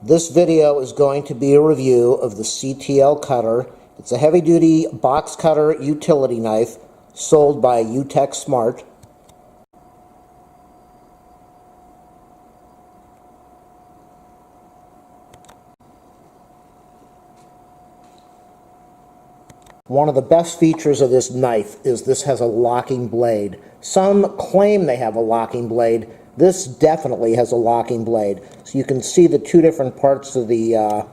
This video is going to be a review of the CTL cutter. It's a heavy-duty box cutter utility knife sold by UtechSmart. One of the best features of this knife is this has a locking blade. Some claim they have a locking blade. This definitely has a locking blade. So you can see the two different parts of the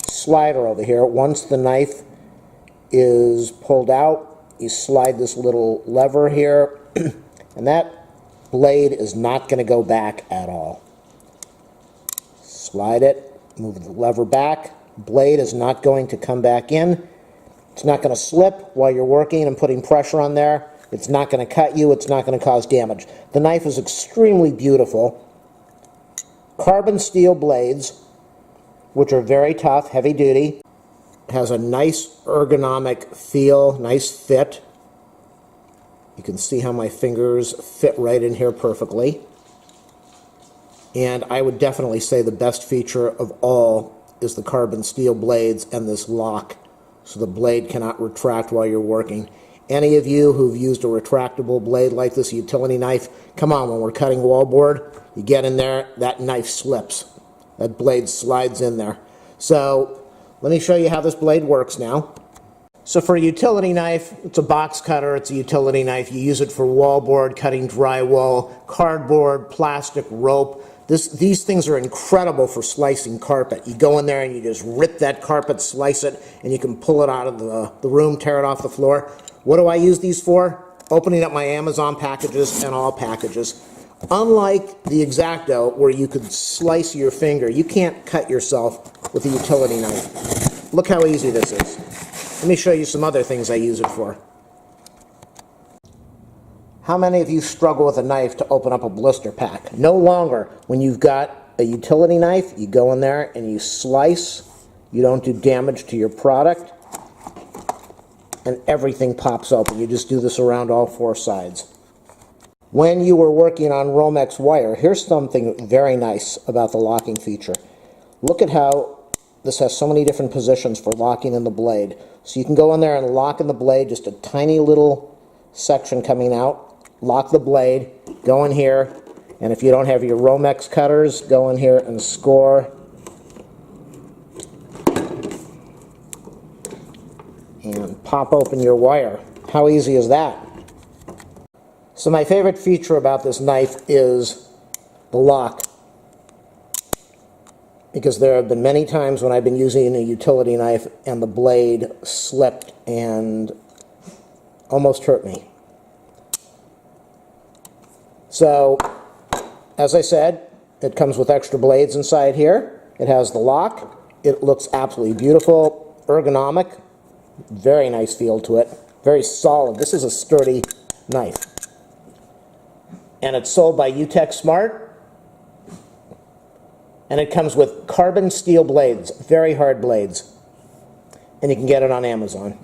slider over here. Once the knife is pulled out, you slide this little lever here, and that blade is not going to go back at all. Slide it, move the lever back. Blade is not going to come back in. It's not going to slip while you're working and putting pressure on there. It's not going to cut you. It's not going to cause damage. The knife is extremely beautiful. Carbon steel blades, which are very tough, heavy duty. It has a nice ergonomic feel, nice fit. You can see how my fingers fit right in here perfectly. And I would definitely say the best feature of all is the carbon steel blades and this lock, so the blade cannot retract while you're working. Any of you who've used a retractable blade like this, a utility knife, come on, when we're cutting wallboard, you get in there, that knife slips. That blade slides in there. So let me show you how this blade works now. So for a utility knife, it's a box cutter, it's a utility knife. You use it for wallboard, cutting drywall, cardboard, plastic, rope. These things are incredible for slicing carpet. You go in there and you just rip that carpet, slice it, and you can pull it out of the room, tear it off the floor. What do I use these for? Opening up my Amazon packages and all packages. Unlike the X-Acto, where you could slice your finger, you can't cut yourself with a utility knife. Look how easy this is. Let me show you some other things I use it for. How many of you struggle with a knife to open up a blister pack? No longer. When you've got a utility knife, you go in there and you slice. You don't do damage to your product. And everything pops open. You just do this around all four sides. When you were working on Romex wire, here's something very nice about the locking feature. Look at how this has so many different positions for locking in the blade. So you can go in there and lock in the blade, just a tiny little section coming out. Lock the blade, go in here, and if you don't have your Romex cutters, go in here and score. And pop open your wire. How easy is that? So my favorite feature about this knife is the lock. Because there have been many times when I've been using a utility knife and the blade slipped and almost hurt me. So, as I said, it comes with extra blades inside here. It has the lock. It looks absolutely beautiful, ergonomic, very nice feel to it, very solid. This is a sturdy knife. And it's sold by UtechSmart. And it comes with carbon steel blades, very hard blades. And you can get it on Amazon.